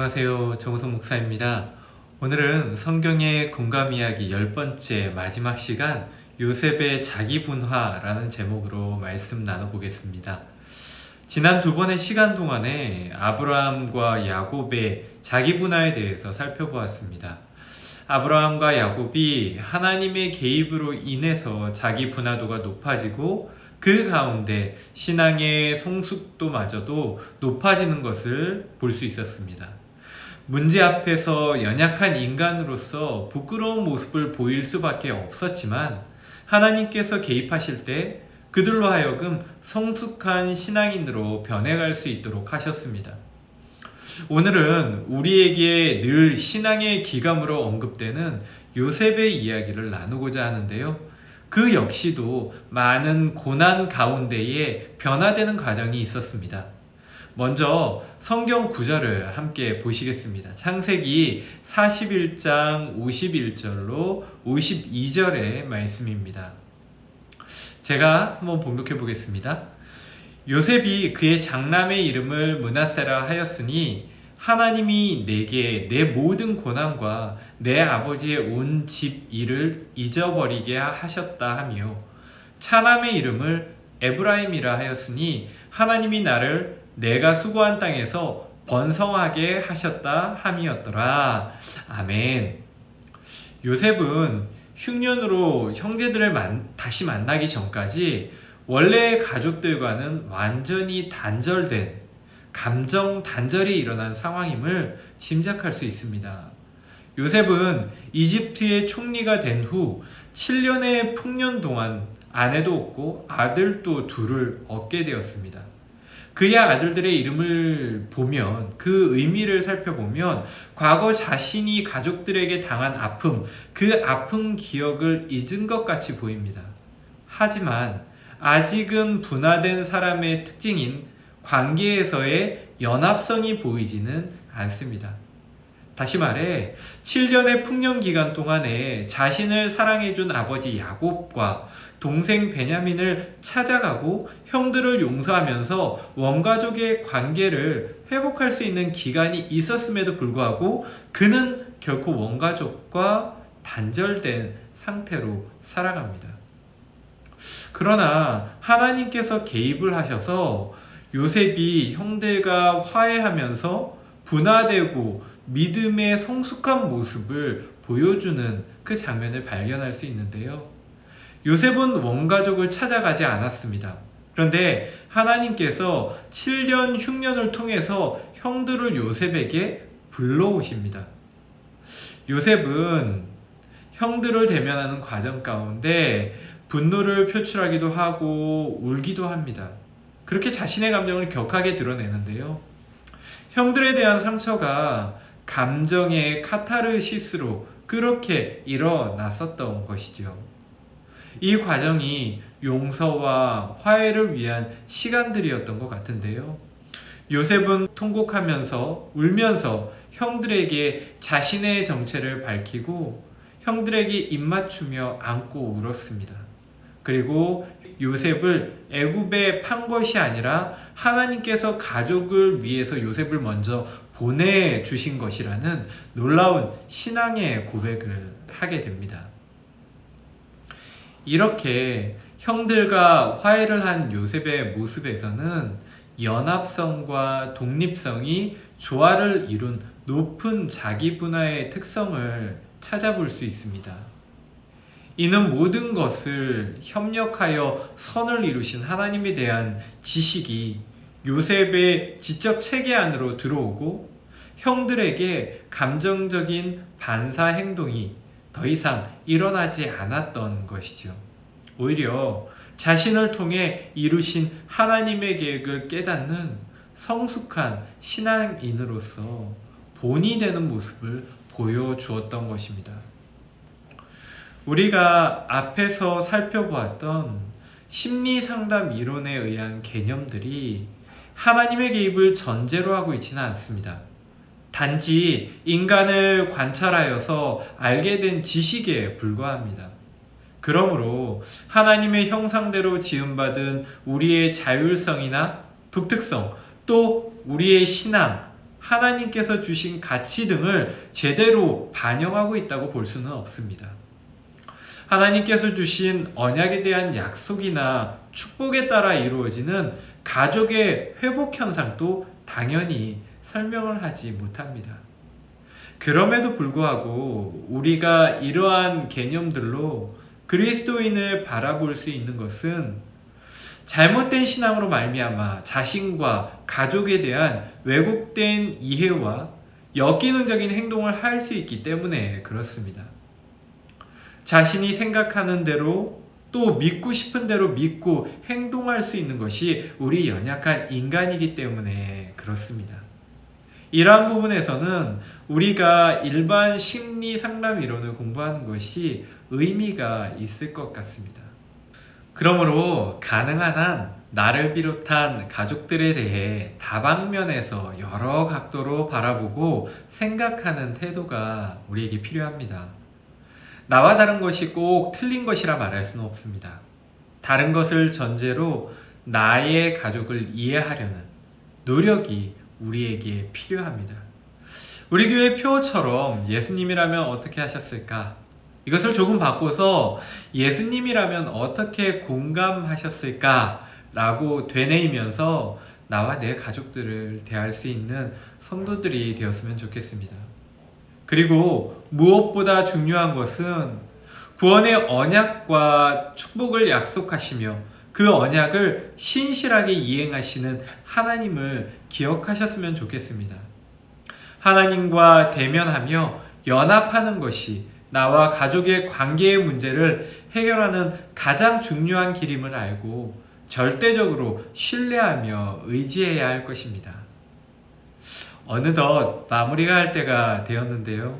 안녕하세요. 정우성 목사입니다. 오늘은 성경의 공감 이야기 10번째 마지막 시간 요셉의 자기분화라는 제목으로 말씀 나눠보겠습니다. 지난 두 번의 시간 동안에 아브라함과 야곱의 자기분화에 대해서 살펴보았습니다. 아브라함과 야곱이 하나님의 개입으로 인해서 자기 분화도가 높아지고 그 가운데 신앙의 성숙도마저도 높아지는 것을 볼 수 있었습니다. 문제 앞에서 연약한 인간으로서 부끄러운 모습을 보일 수밖에 없었지만 하나님께서 개입하실 때 그들로 하여금 성숙한 신앙인으로 변해갈 수 있도록 하셨습니다. 오늘은 우리에게 늘 신앙의 기감으로 언급되는 요셉의 이야기를 나누고자 하는데요. 그 역시도 많은 고난 가운데에 변화되는 과정이 있었습니다. 먼저 성경 구절을 함께 보시겠습니다. 창세기 41장 51절로 52절의 말씀입니다. 제가 한번 봉독해 보겠습니다. 요셉이 그의 장남의 이름을 므낫세라 하였으니 하나님이 내게 내 모든 고난과 내 아버지의 온 집 일을 잊어버리게 하셨다 하며, 차남의 이름을 에브라임이라 하였으니 하나님이 나를 내가 수고한 땅에서 번성하게 하셨다 함이었더라. 아멘. 요셉은 흉년으로 형제들을 다시 만나기 전까지 원래의 가족들과는 완전히 단절된 감정 단절이 일어난 상황임을 짐작할 수 있습니다. 요셉은 이집트의 총리가 된 후 7년의 풍년 동안 아내도 없고 아들도 둘을 얻게 되었습니다. 그의 아들들의 이름을 보면, 그 의미를 살펴보면 과거 자신이 가족들에게 당한 아픔, 그 아픈 기억을 잊은 것 같이 보입니다. 하지만 아직은 분화된 사람의 특징인 관계에서의 연합성이 보이지는 않습니다. 다시 말해 7년의 풍년 기간 동안에 자신을 사랑해준 아버지 야곱과 동생 베냐민을 찾아가고 형들을 용서하면서 원가족의 관계를 회복할 수 있는 기간이 있었음에도 불구하고 그는 결코 원가족과 단절된 상태로 살아갑니다. 그러나 하나님께서 개입을 하셔서 요셉이 형들과 화해하면서 분화되고 믿음의 성숙한 모습을 보여주는 그 장면을 발견할 수 있는데요. 요셉은 원가족을 찾아가지 않았습니다. 그런데 하나님께서 7년 흉년을 통해서 형들을 요셉에게 불러오십니다. 요셉은 형들을 대면하는 과정 가운데 분노를 표출하기도 하고 울기도 합니다. 그렇게 자신의 감정을 격하게 드러내는데요. 형들에 대한 상처가 감정의 카타르시스로 그렇게 일어났었던 것이죠. 이 과정이 용서와 화해를 위한 시간들이었던 것 같은데요. 요셉은 통곡하면서 울면서 형들에게 자신의 정체를 밝히고 형들에게 입맞추며 안고 울었습니다. 그리고 요셉을 애굽에 판 것이 아니라 하나님께서 가족을 위해서 요셉을 먼저 보내주신 것이라는 놀라운 신앙의 고백을 하게 됩니다. 이렇게 형들과 화해를 한 요셉의 모습에서는 연합성과 독립성이 조화를 이룬 높은 자기 분화의 특성을 찾아볼 수 있습니다. 이는 모든 것을 협력하여 선을 이루신 하나님에 대한 지식이 요셉의 지적 체계 안으로 들어오고 형들에게 감정적인 반사 행동이 더 이상 일어나지 않았던 것이죠. 오히려 자신을 통해 이루신 하나님의 계획을 깨닫는 성숙한 신앙인으로서 본이 되는 모습을 보여주었던 것입니다. 우리가 앞에서 살펴보았던 심리상담 이론에 의한 개념들이 하나님의 개입을 전제로 하고 있지는 않습니다. 단지 인간을 관찰하여서 알게 된 지식에 불과합니다. 그러므로 하나님의 형상대로 지음받은 우리의 자율성이나 독특성, 또 우리의 신앙, 하나님께서 주신 가치 등을 제대로 반영하고 있다고 볼 수는 없습니다. 하나님께서 주신 언약에 대한 약속이나 축복에 따라 이루어지는 가족의 회복 현상도 당연히 설명을 하지 못합니다. 그럼에도 불구하고 우리가 이러한 개념들로 그리스도인을 바라볼 수 있는 것은 잘못된 신앙으로 말미암아 자신과 가족에 대한 왜곡된 이해와 역기능적인 행동을 할 수 있기 때문에 그렇습니다. 자신이 생각하는 대로 또 믿고 싶은 대로 믿고 행동할 수 있는 것이 우리 연약한 인간이기 때문에 그렇습니다. 이러한 부분에서는 우리가 일반 심리 상담 이론을 공부하는 것이 의미가 있을 것 같습니다. 그러므로 가능한 한 나를 비롯한 가족들에 대해 다방면에서 여러 각도로 바라보고 생각하는 태도가 우리에게 필요합니다. 나와 다른 것이 꼭 틀린 것이라 말할 수는 없습니다. 다른 것을 전제로 나의 가족을 이해하려는 노력이 우리에게 필요합니다. 우리 교회 표처럼 예수님이라면 어떻게 하셨을까? 이것을 조금 바꿔서 예수님이라면 어떻게 공감하셨을까? 라고 되뇌이면서 나와 내 가족들을 대할 수 있는 성도들이 되었으면 좋겠습니다. 그리고 무엇보다 중요한 것은 구원의 언약과 축복을 약속하시며 그 언약을 신실하게 이행하시는 하나님을 기억하셨으면 좋겠습니다. 하나님과 대면하며 연합하는 것이 나와 가족의 관계의 문제를 해결하는 가장 중요한 길임을 알고 절대적으로 신뢰하며 의지해야 할 것입니다. 어느덧 마무리가 할 때가 되었는데요.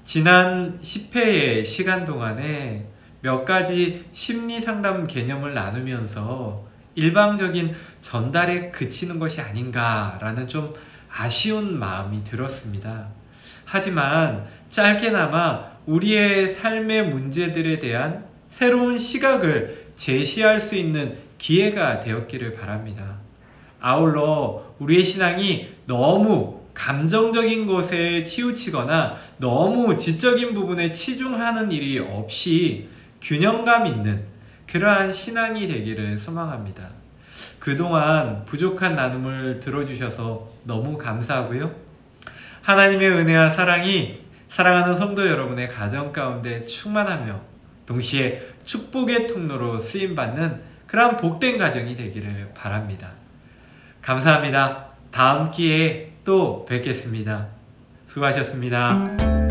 지난 10회의 시간 동안에 몇 가지 심리 상담 개념을 나누면서 일방적인 전달에 그치는 것이 아닌가라는 좀 아쉬운 마음이 들었습니다. 하지만 짧게나마 우리의 삶의 문제들에 대한 새로운 시각을 제시할 수 있는 기회가 되었기를 바랍니다. 아울러 우리의 신앙이 너무 감정적인 것에 치우치거나 너무 지적인 부분에 치중하는 일이 없이 균형감 있는 그러한 신앙이 되기를 소망합니다. 그동안 부족한 나눔을 들어주셔서 너무 감사하고요. 하나님의 은혜와 사랑이 사랑하는 성도 여러분의 가정 가운데 충만하며 동시에 축복의 통로로 쓰임받는 그러한 복된 가정이 되기를 바랍니다. 감사합니다. 다음 기회에 또 뵙겠습니다. 수고하셨습니다.